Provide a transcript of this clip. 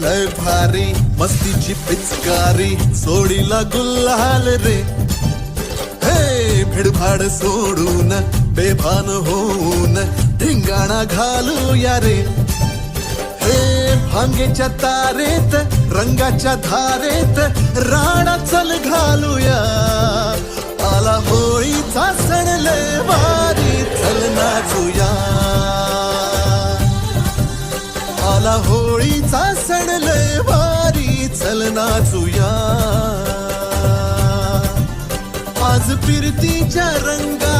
लय भारी मस्तीची पिचकारी सोडीला गुल्हाल रे. हे भिडभाड सोडून बेभान होऊन धिंगाणा घालूया रे. हे भांगेच्या तारेत रंगाच्या धारेत राणा चल घालूया. आला होळीचा सण लय भारी चल नाचूया. आला होळीचा सण लय भारी चल नाचूया. आज फिरतीच्या रंगा